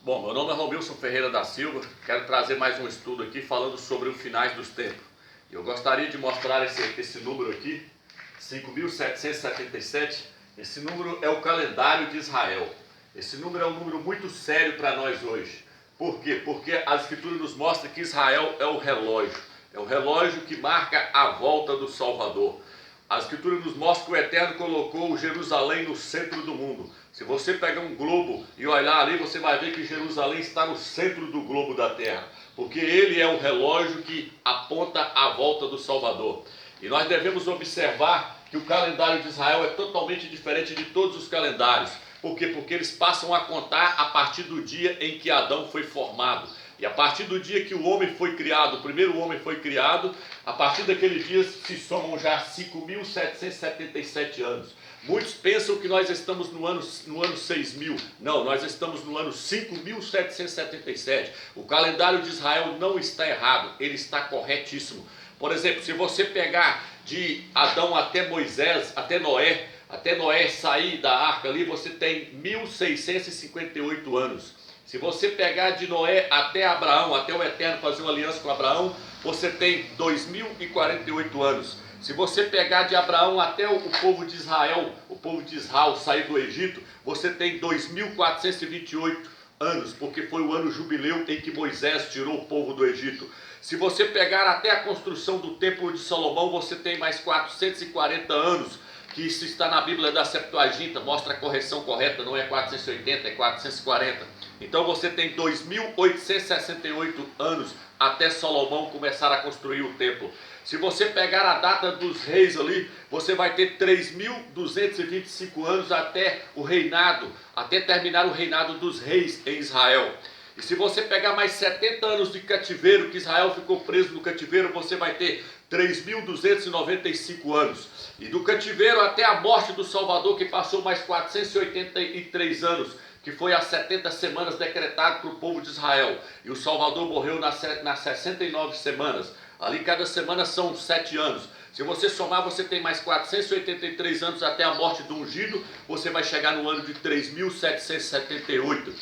Bom, meu nome é Romilson Ferreira da Silva, quero trazer mais um estudo aqui falando sobre os finais dos tempos. Eu gostaria de mostrar esse número aqui, 5.777. Esse número é o calendário de Israel. Esse número é um número muito sério para nós hoje. Por quê? Porque a Escritura nos mostra que Israel é o relógio que marca a volta do Salvador. A Escritura nos mostra que o Eterno colocou Jerusalém no centro do mundo. Se você pegar um globo e olhar ali, você vai ver que Jerusalém está no centro do globo da terra, porque ele é o relógio que aponta a volta do Salvador. E nós devemos observar que o calendário de Israel é totalmente diferente de todos os calendários. Por quê? Porque eles passam a contar a partir do dia em que Adão foi formado. E a partir do dia que o homem foi criado, o primeiro homem foi criado, a partir daquele dia se somam já 5.777 anos. Muitos pensam que nós estamos no ano 6.000. Não, nós estamos no ano 5.777. O calendário de Israel não está errado, ele está corretíssimo. Por exemplo, se você pegar de Adão até Moisés, até Noé sair da arca ali, você tem 1.658 anos. Se você pegar de Noé até Abraão, até o Eterno fazer uma aliança com Abraão, você tem 2.048 anos. Se você pegar de Abraão até o povo de Israel sair do Egito, você tem 2.428 anos, porque foi o ano jubileu em que Moisés tirou o povo do Egito. Se você pegar até a construção do Templo de Salomão, você tem mais 440 anos, que isso está na Bíblia da Septuaginta, mostra a correção correta, não é 480, é 440. Então você tem 2.868 anos até Salomão começar a construir o templo. Se você pegar a data dos reis ali, você vai ter 3.225 anos até o reinado, até terminar o reinado dos reis em Israel. E se você pegar mais 70 anos de cativeiro, que Israel ficou preso no cativeiro, você vai ter 3.295 anos. E do cativeiro até a morte do Salvador, que passou mais 483 anos, que foi as 70 semanas decretado para o povo de Israel. E o Salvador morreu nas 69 semanas. Ali cada semana são 7 anos. Se você somar, você tem mais 483 anos até a morte do ungido, você vai chegar no ano de 3.778.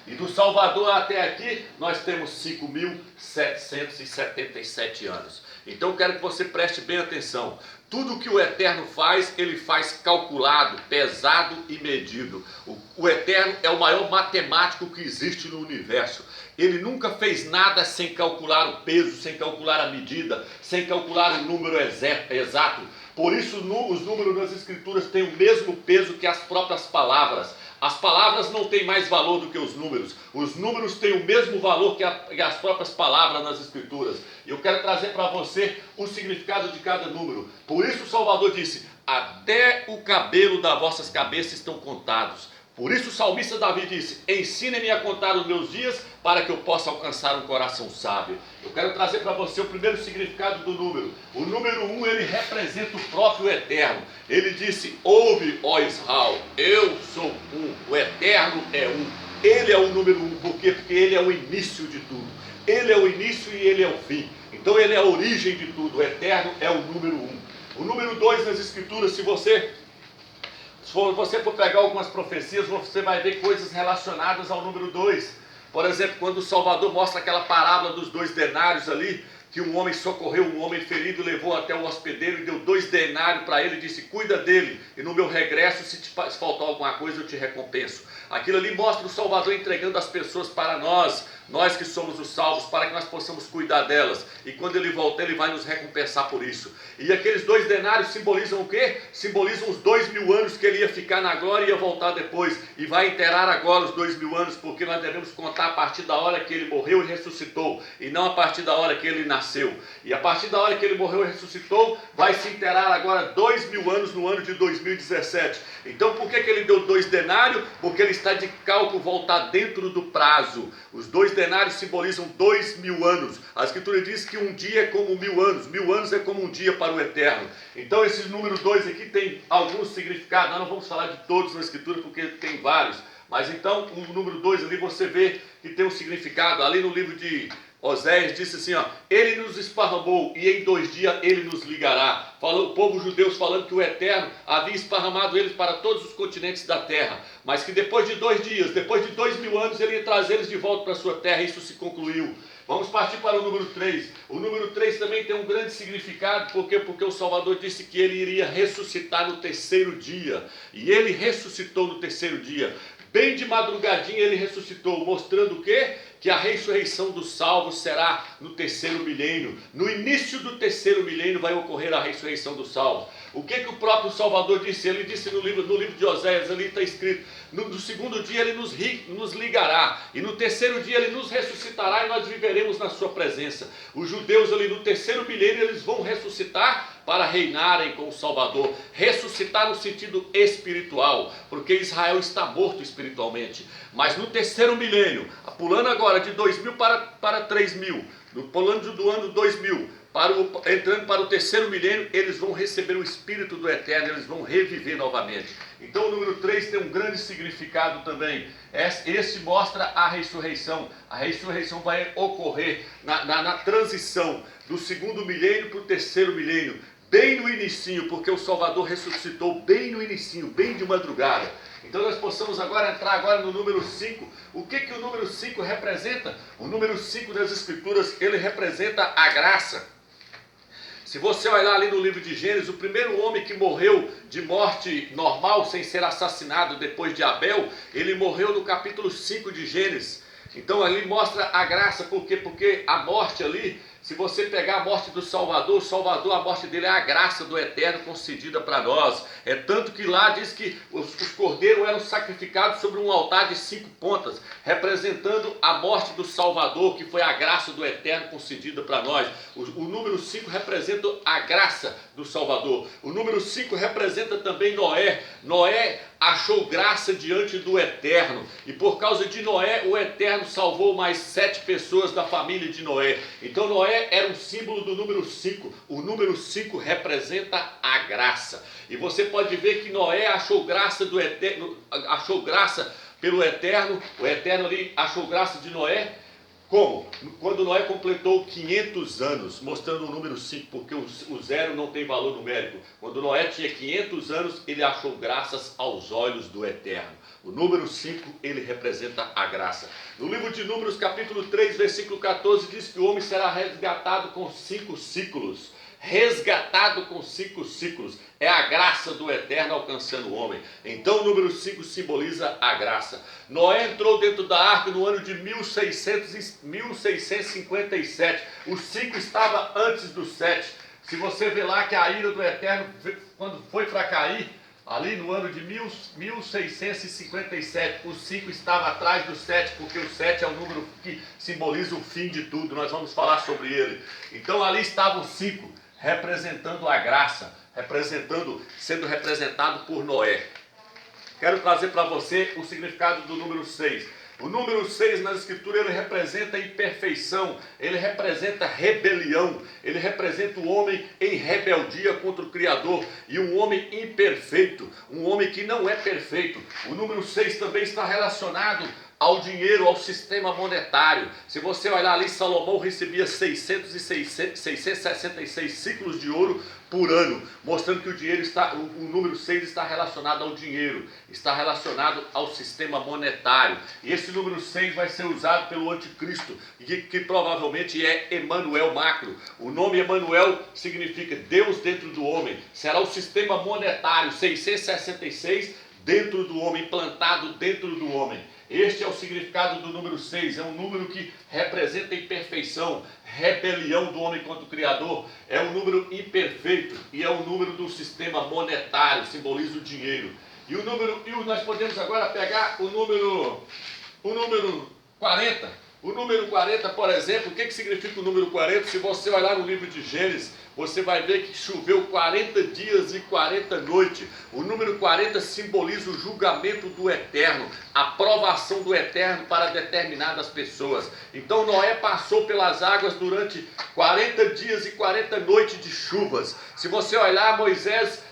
E do Salvador até aqui, nós temos 5.777 anos. Então eu quero que você preste bem atenção. Tudo que o Eterno faz, ele faz calculado, pesado e medido. O Eterno é o maior matemático que existe no universo. Ele nunca fez nada sem calcular o peso, sem calcular a medida, sem calcular o número exato. Por isso os números nas Escrituras têm o mesmo peso que as próprias palavras. As palavras não têm mais valor do que os números. Os números têm o mesmo valor que as próprias palavras nas Escrituras. E eu quero trazer para você o significado de cada número. Por isso o Salvador disse: até o cabelo das vossas cabeças estão contados. Por isso o salmista Davi disse: ensine-me a contar os meus dias para que eu possa alcançar um coração sábio. Eu quero trazer para você o primeiro significado do número. O número 1, ele representa o próprio Eterno. Ele disse: ouve, ó Israel, eu sou um, o Eterno é um. Ele é o número 1, por quê? Porque ele é o início de tudo. Ele é o início e ele é o fim. Então ele é a origem de tudo. O Eterno é o número 1. O número 2 nas Escrituras, se você for pegar algumas profecias, você vai ver coisas relacionadas ao número 2. Por exemplo, quando o Salvador mostra aquela parábola dos 2 denários ali, que um homem socorreu um homem ferido, levou até o hospedeiro e deu 2 denários para ele e disse: cuida dele, e no meu regresso, se te faltar alguma coisa, eu te recompenso. Aquilo ali mostra o Salvador entregando as pessoas para nós que somos os salvos, para que nós possamos cuidar delas. E quando ele voltar, ele vai nos recompensar por isso. E aqueles 2 denários simbolizam o quê? Simbolizam os 2.000 anos que ele ia ficar na glória e ia voltar depois. E vai inteirar agora os 2.000 anos, porque nós devemos contar a partir da hora que ele morreu e ressuscitou, e não a partir da hora que ele nasceu. E a partir da hora que ele morreu e ressuscitou, vai se inteirar agora 2.000 anos no ano de 2017. Então por que ele deu 2 denários? Porque ele está de cálculo voltar dentro do prazo. Os 2 denários simbolizam 2.000 anos. A Escritura diz que um dia é como 1.000 anos. 1.000 anos é como um dia para o Eterno. Então esse número 2 aqui tem alguns significados. Nós não vamos falar de todos na Escritura porque tem vários. Mas então o número 2 ali você vê que tem um significado. Ali no livro de Oséias disse assim, ó, ele nos esparramou e em 2 dias ele nos ligará. Falou, o povo judeu falando que o Eterno havia esparramado eles para todos os continentes da terra, mas que depois de 2 dias, depois de 2000 anos, ele ia trazer eles de volta para a sua terra. Isso se concluiu. Vamos partir para o número 3. O número 3 também tem um grande significado. Por quê? Porque o Salvador disse que ele iria ressuscitar no 3º dia. E ele ressuscitou no 3º dia. Bem de madrugadinha ele ressuscitou, mostrando o quê? Que a ressurreição dos salvos será no 3º milênio. No início do 3º milênio vai ocorrer a ressurreição dos salvos. O que o próprio Salvador disse? Ele disse no livro de Oséias, ali está escrito, no 2º dia ele nos ligará, e no 3º dia ele nos ressuscitará e nós viveremos na sua presença. Os judeus ali no 3º milênio eles vão ressuscitar para reinarem com o Salvador. Ressuscitar no sentido espiritual, porque Israel está morto espiritualmente. Mas no 3º milênio, pulando agora de 2000 para 3000, pulando do ano 2000, entrando para o 3º milênio, eles vão receber o Espírito do Eterno, eles vão reviver novamente. Então o número 3 tem um grande significado também. Este mostra a ressurreição. A ressurreição vai ocorrer na transição do 2º milênio para o 3º milênio, bem no inicinho, porque o Salvador ressuscitou bem no inicinho, bem de madrugada. Então nós possamos agora entrar no número 5. O que o número 5 representa? O número 5 das Escrituras, ele representa a graça. Se você olhar ali no livro de Gênesis, o primeiro homem que morreu de morte normal, sem ser assassinado depois de Abel, ele morreu no capítulo 5 de Gênesis. Então ali mostra a graça, por quê? Porque a morte ali, se você pegar a morte do Salvador, a morte dele é a graça do Eterno concedida para nós. É tanto que lá diz que os cordeiros eram sacrificados sobre um altar de 5 pontas, representando a morte do Salvador, que foi a graça do Eterno concedida para nós. O número 5 representa a graça do Salvador. O número 5 representa também Noé. Noé achou graça diante do Eterno, e por causa de Noé, o Eterno salvou mais 7 pessoas da família de Noé. Então Noé era um símbolo do número 5. O número 5 representa a graça. E você pode ver que Noé achou graça do Eterno, achou graça pelo Eterno. O Eterno ali achou graça de Noé. Como? Quando Noé completou 500 anos, mostrando o número 5, porque o zero não tem valor numérico. Quando Noé tinha 500 anos, ele achou graças aos olhos do Eterno. O número 5, ele representa a graça. No livro de Números, capítulo 3, versículo 14, diz que o homem será resgatado com 5 ciclos. Resgatado com 5 ciclos. É a graça do Eterno alcançando o homem. Então o número 5 simboliza a graça. Noé entrou dentro da arca no ano de 1657. O 5 estava antes do 7. Se você vê lá que a ira do Eterno, quando foi para cair, ali no ano de 1657, o 5 estava atrás do 7, porque o 7 é o número que simboliza o fim de tudo. Nós vamos falar sobre ele. Então ali estava o 5, representando a graça, sendo representado por Noé. Quero trazer para você o significado do número 6. O número 6 na Escritura, ele representa imperfeição, ele representa rebelião, ele representa o homem em rebeldia contra o Criador, e um homem imperfeito, um homem que não é perfeito. O número 6 também está relacionado ao dinheiro, ao sistema monetário. Se você olhar ali, Salomão recebia 666 ciclos de ouro por ano, mostrando que o número 6 está relacionado ao dinheiro, está relacionado ao sistema monetário. E esse número 6 vai ser usado pelo anticristo, que provavelmente é Emanuel Macro. O nome Emanuel significa Deus dentro do homem. Será o sistema monetário 666 dentro do homem, implantado dentro do homem. Este é o significado do número 6, é um número que representa imperfeição, rebelião do homem contra o Criador, é um número imperfeito e é um número do sistema monetário, simboliza o dinheiro. E nós podemos agora pegar o número 40. O número 40, por exemplo, o que significa o número 40? Se você olhar no livro de Gênesis, você vai ver que choveu 40 dias e 40 noites. O número 40 simboliza o julgamento do Eterno, a provação do Eterno para determinadas pessoas. Então Noé passou pelas águas durante 40 dias e 40 noites de chuvas. Se você olhar, Moisés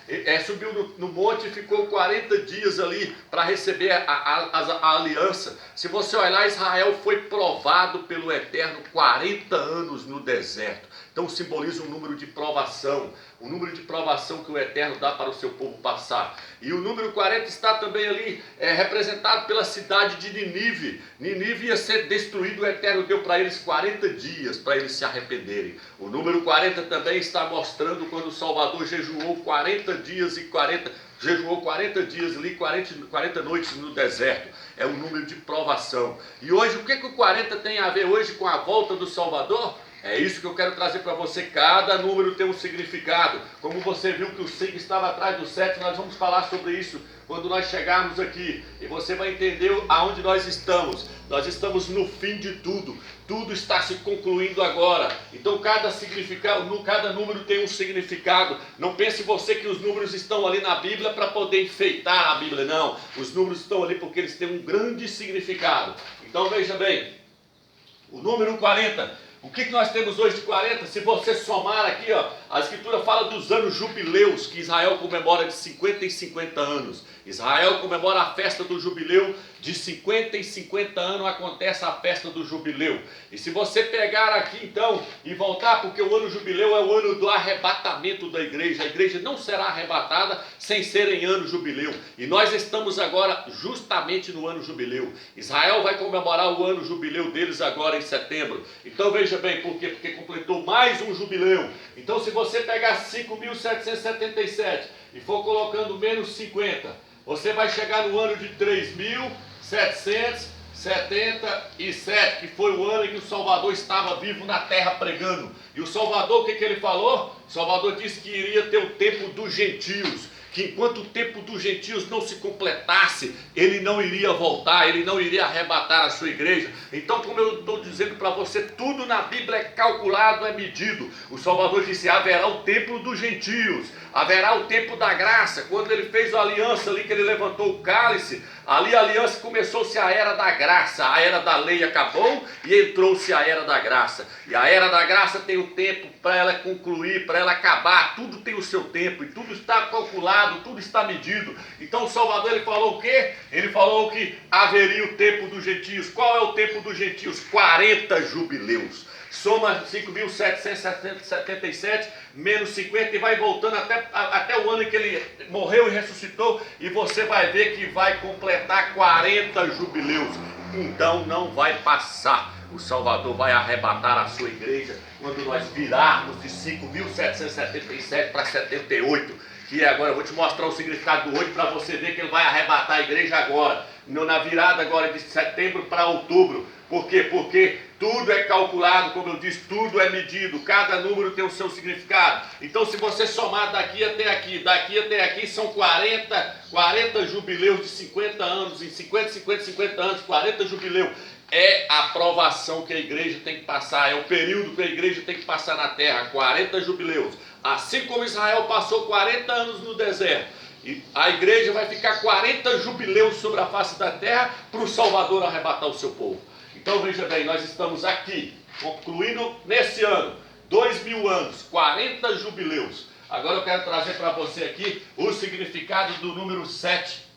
subiu no monte e ficou 40 dias ali para receber a aliança. Se você olhar, Israel foi provado pelo Eterno 40 anos no deserto. Então simboliza um número de provação, o número de provação que o Eterno dá para o seu povo passar. E o número 40 está também ali representado pela cidade de Ninive. Ninive ia ser destruído, o Eterno deu para eles 40 dias para eles se arrependerem. O número 40 também está mostrando quando o Salvador jejuou 40 dias e 40 jejuou 40 dias ali, 40 noites no deserto. É um número de provação. E hoje, o que o 40 tem a ver hoje com a volta do Salvador? É isso que eu quero trazer para você. Cada número tem um significado. Como você viu que o 5 estava atrás do 7, nós vamos falar sobre isso quando nós chegarmos aqui. E você vai entender aonde nós estamos. Nós estamos no fim de tudo. Tudo está se concluindo agora. Então cada significado, cada número tem um significado. Não pense você que os números estão ali na Bíblia para poder enfeitar a Bíblia. Não. Os números estão ali porque eles têm um grande significado. Então veja bem. O número 40... O que nós temos hoje de 40? Se você somar aqui, ó, a Escritura fala dos anos jubileus, que Israel comemora de 50 em 50 anos. Israel comemora a festa do jubileu, de 50 em 50 anos acontece a festa do jubileu. E se você pegar aqui então e voltar, porque o ano jubileu é o ano do arrebatamento da igreja. A igreja não será arrebatada sem ser em ano jubileu. E nós estamos agora justamente no ano jubileu. Israel vai comemorar o ano jubileu deles agora em setembro. Então veja bem, por quê? Porque completou mais um jubileu. Então se você pegar 5.777 e for colocando menos 50, você vai chegar no ano de 3.777, que foi o ano em que o Salvador estava vivo na terra pregando. E o Salvador, o que ele falou? O Salvador disse que iria ter o tempo dos gentios, que enquanto o tempo dos gentios não se completasse, ele não iria voltar, ele não iria arrebatar a sua igreja. Então, como eu estou dizendo para você, tudo na Bíblia é calculado, é medido. O Salvador disse, haverá o tempo dos gentios, haverá o tempo da graça. Quando ele fez a aliança ali, que ele levantou o cálice, ali a aliança começou-se a era da graça, a era da lei acabou e entrou-se a era da graça. E a era da graça tem o tempo para ela concluir, para ela acabar, tudo tem o seu tempo e tudo está calculado, tudo está medido. Então o Salvador, ele falou o quê? Ele falou que haveria o tempo dos gentios. Qual é o tempo dos gentios? 40 jubileus. Soma 5.777 menos 50 e vai voltando até o ano em que ele morreu e ressuscitou, e você vai ver que vai completar 40 jubileus. Então não vai passar. O Salvador vai arrebatar a sua igreja quando nós virarmos de 5.777 para 78. Que agora eu vou te mostrar o significado do 8 para você ver que ele vai arrebatar a igreja agora, na virada agora de setembro para outubro. Por quê? Porque tudo é calculado, como eu disse, tudo é medido, cada número tem o seu significado. Então se você somar daqui até aqui são 40 jubileus de 50 anos, em 50 anos, 40 jubileus. É a provação que a igreja tem que passar, é o período que a igreja tem que passar na terra, 40 jubileus. Assim como Israel passou 40 anos no deserto, e a igreja vai ficar 40 jubileus sobre a face da terra para o Salvador arrebatar o seu povo. Então veja bem, nós estamos aqui, concluindo nesse ano, 2000 anos, 40 jubileus. Agora eu quero trazer para você aqui o significado do número 7.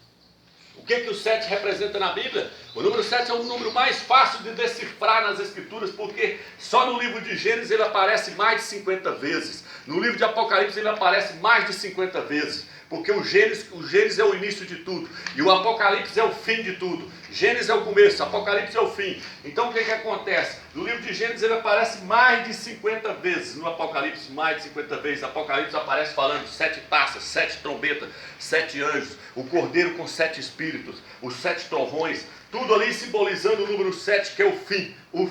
O que o 7 representa na Bíblia? O número 7 é o número mais fácil de decifrar nas Escrituras, porque só no livro de Gênesis ele aparece mais de 50 vezes. No livro de Apocalipse ele aparece mais de 50 vezes. Porque o Gênesis é o início de tudo, e o Apocalipse é o fim de tudo. Gênesis é o começo, Apocalipse é o fim. Então o que acontece? No livro de Gênesis ele aparece mais de 50 vezes, no Apocalipse mais de 50 vezes. Apocalipse aparece falando 7 taças, 7 trombetas, 7 anjos, o cordeiro com 7 espíritos, os 7 trovões, tudo ali simbolizando o número 7, que é o fim. O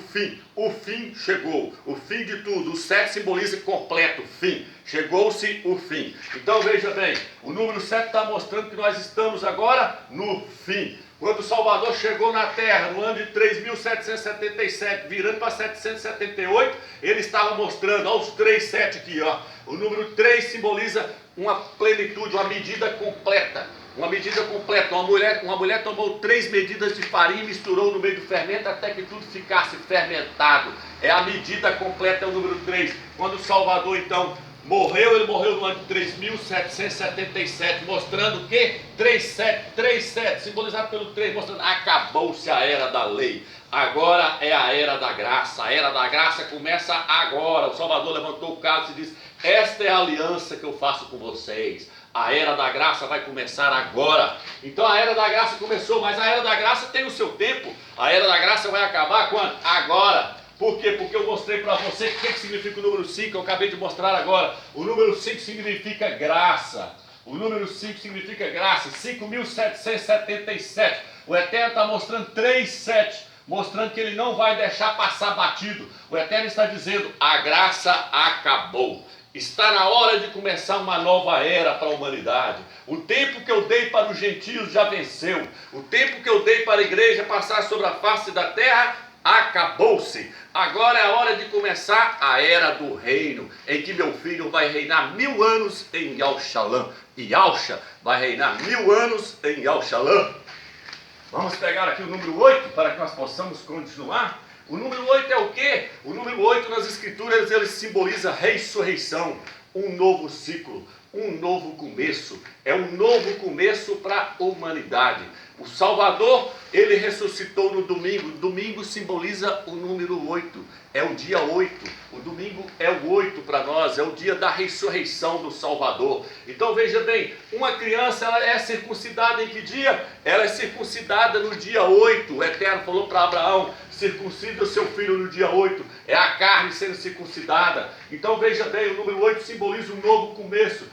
fim chegou, o fim de tudo. O 7 simboliza completo, fim. Chegou-se o fim. Então veja bem, o número 7 está mostrando que nós estamos agora no fim. Quando o Salvador chegou na Terra, no ano de 3.777, virando para 778, ele estava mostrando, olha os 3,7 aqui, ó. O número 3 simboliza uma plenitude, uma medida completa. Uma medida completa. Uma mulher tomou 3 medidas de farinha e misturou no meio do fermento até que tudo ficasse fermentado. É a medida completa, é o número 3. Quando o Salvador, então, morreu, ele morreu no ano de 3.777, mostrando o quê? 3,7, simbolizado pelo 3, mostrando acabou-se a era da lei. Agora é a era da graça. A era da graça começa agora. O Salvador levantou o cálice e disse: esta é a aliança que eu faço com vocês. A era da graça vai começar agora. Então a era da graça começou, mas a era da graça tem o seu tempo. A era da graça vai acabar quando? Agora. Por quê? Porque eu mostrei para você o que significa o número 5, eu acabei de mostrar agora. O número 5 significa graça. O número 5 significa graça. 5.777. O Eterno está mostrando 3,7, mostrando que ele não vai deixar passar batido. O Eterno está dizendo: a graça acabou. Está na hora de começar uma nova era para a humanidade. O tempo que eu dei para os gentios já venceu. O tempo que eu dei para a igreja passar sobre a face da terra acabou-se. Agora é a hora de começar a era do reino, em que meu filho vai reinar 1000 anos em Yalshalã. E Yalsha vai reinar 1000 anos em Yalshalã. Vamos pegar aqui o número 8 para que nós possamos continuar. O número 8 é o quê? O número 8 nas escrituras ele simboliza ressurreição, um novo ciclo, um novo começo. É um novo começo para a humanidade. O Salvador, ele ressuscitou no domingo. Domingo simboliza o número 8. É o dia 8. O domingo é o 8 para nós. É o dia da ressurreição do Salvador. Então veja bem, uma criança ela é circuncidada em que dia? Ela é circuncidada no dia 8. O Eterno falou para Abraão: circuncida o seu filho no dia 8. É a carne sendo circuncidada. Então veja bem, o número 8 simboliza um novo começo.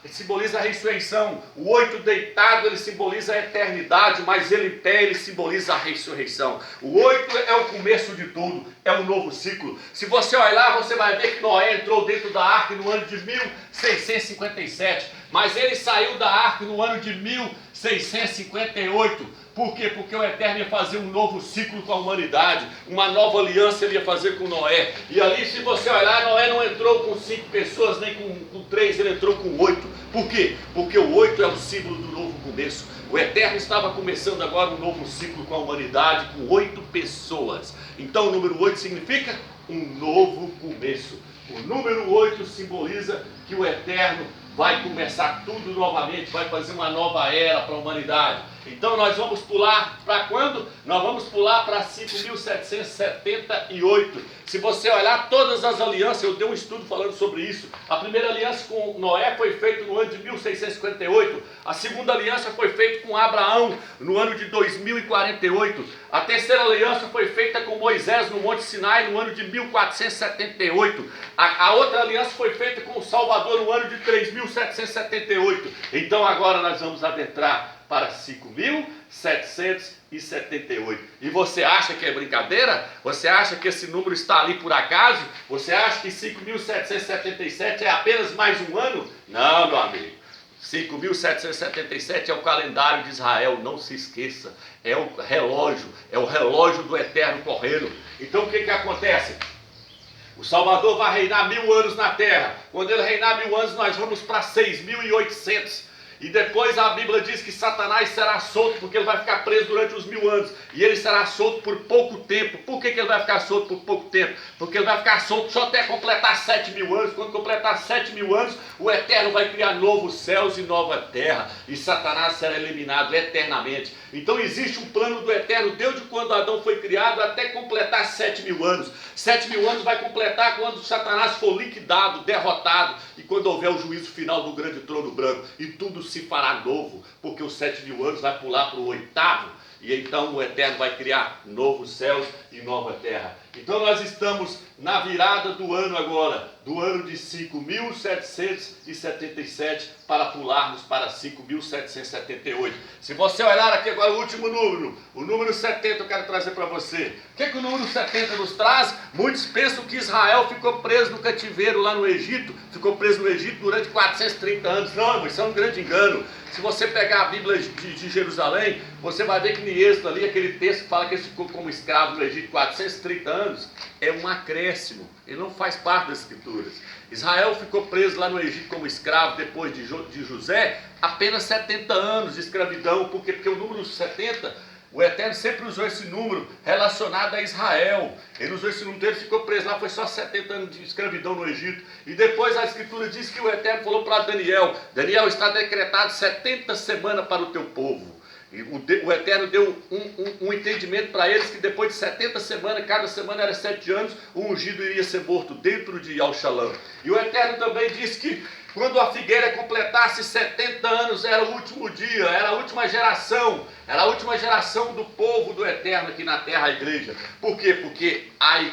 Simboliza a ressurreição. O 8 deitado, ele simboliza a eternidade, mas ele em pé, ele simboliza a ressurreição. O 8 é o começo de tudo, é um novo ciclo. Se você olhar, você vai ver que Noé entrou dentro da arca no ano de 1657, mas ele saiu da arca no ano de 1658. Por quê? Porque o Eterno ia fazer um novo ciclo com a humanidade, uma nova aliança ele ia fazer com Noé. E ali, se você olhar, Noé não entrou com 5 pessoas, nem com 3, ele entrou com 8. Por quê? Porque o 8 é o símbolo do novo começo. O Eterno estava começando agora um novo ciclo com a humanidade, com 8 pessoas. Então o número 8 significa um novo começo. O número 8 simboliza que o Eterno vai começar tudo novamente, vai fazer uma nova era para a humanidade. Então nós vamos pular para quando? Nós vamos pular para 5.778. Se você olhar todas as alianças, eu dei um estudo falando sobre isso. A primeira aliança com Noé foi feita no ano de 1658. A segunda aliança foi feita com Abraão no ano de 2048. A terceira aliança foi feita com Moisés no Monte Sinai no ano de 1478. A outra aliança foi feita com o Salvador no ano de 3778. Então agora nós vamos adentrar para 5.778. E você acha que é brincadeira? Você acha que esse número está ali por acaso? Você acha que 5.777 é apenas mais um ano? Não, meu amigo. 5.777 é o calendário de Israel, não se esqueça. É o relógio do Eterno correndo. Então o que acontece? O Salvador vai reinar 1000 anos na terra. Quando ele reinar 1000 anos, nós vamos para 6.800. E depois a Bíblia diz que Satanás será solto, porque ele vai ficar preso durante os 1000 anos. E ele será solto por pouco tempo. Por que ele vai ficar solto por pouco tempo? Porque ele vai ficar solto só até completar 7.000 anos. Quando completar 7.000 anos, o Eterno vai criar novos céus e nova terra. E Satanás será eliminado eternamente. Então existe um plano do Eterno, desde quando Adão foi criado até completar 7.000 anos. 7.000 anos vai completar quando Satanás for liquidado, derrotado. E quando houver o juízo final do grande trono branco. E tudo se fará novo, porque os 7.000 anos vai pular para o 8º, e então o Eterno vai criar novos céus e nova terra. Então nós estamos na virada do ano agora, do ano de 5.777 para pularmos para 5.778. Se você olhar aqui agora o último número, o número 70 eu quero trazer para você. O que o número 70 nos traz? Muitos pensam que Israel ficou preso no cativeiro lá no Egito, ficou preso no Egito durante 430 anos. Não, isso é um grande engano. Se você pegar a Bíblia de Jerusalém, você vai ver que em Êxodo ali, aquele texto que fala que ele ficou como escravo no Egito 430 anos, é um acréscimo, ele não faz parte das Escrituras. Israel ficou preso lá no Egito como escravo depois de José, apenas 70 anos de escravidão, porque o número 70, o Eterno sempre usou esse número relacionado a Israel. Ele usou esse número, ele ficou preso lá, foi só 70 anos de escravidão no Egito. E depois a Escritura diz que o Eterno falou para Daniel: Daniel, está decretado 70 semanas para o teu povo. E o Eterno deu um entendimento para eles que depois de 70 semanas, cada semana era 7 anos, o ungido iria ser morto dentro de Al-Shalom. E o Eterno também disse que quando a figueira completasse 70 anos, era o último dia, era a última geração do povo do Eterno aqui na terra, a igreja. Por quê? Porque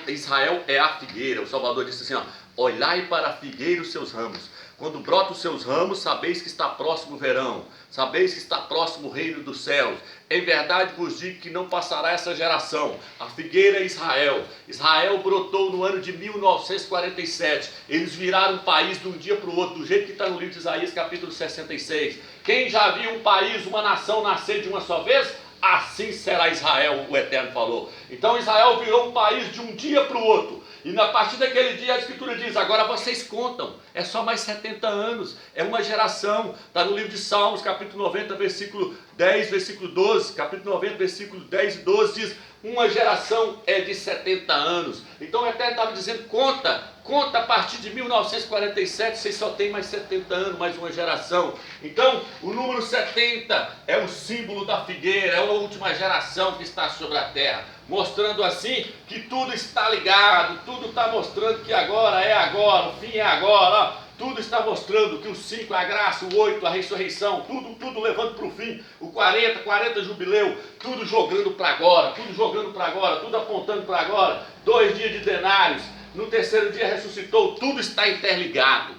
Israel é a figueira. O Salvador disse assim, ó: olhai para a figueira os seus ramos. Quando brotam os seus ramos, sabeis que está próximo o verão, sabeis que está próximo o reino dos céus. Em verdade vos digo que não passará essa geração. A figueira é Israel. Israel brotou no ano de 1947. Eles viraram um país de um dia para o outro, do jeito que está no livro de Isaías, capítulo 66. Quem já viu um país, uma nação nascer de uma só vez? Assim será Israel, o Eterno falou. Então Israel virou um país de um dia para o outro. E a partir daquele dia a Escritura diz: agora vocês contam, é só mais 70 anos, é uma geração. Está no livro de Salmos, capítulo 90, versículo 10, versículo 12. Capítulo 90, versículo 10 e 12 diz: uma geração é de 70 anos. Então o Eterno estava dizendo: conta a partir de 1947, vocês só têm mais 70 anos, mais uma geração. Então o número 70 é o símbolo da figueira, é a última geração que está sobre a terra, mostrando assim que tudo está ligado, tudo está mostrando que agora é agora, o fim é agora, ó. Tudo está mostrando que o 5, a graça, o 8, a ressurreição, tudo levando para o fim, o 40 jubileu, tudo jogando para agora, tudo apontando para agora, 2 dias de denários, no terceiro dia ressuscitou, tudo está interligado,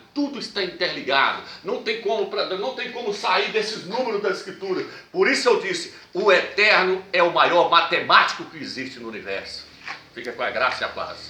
não tem como sair desses números da Escritura. Por isso eu disse, o Eterno é o maior matemático que existe no universo. Fica com a graça e a paz.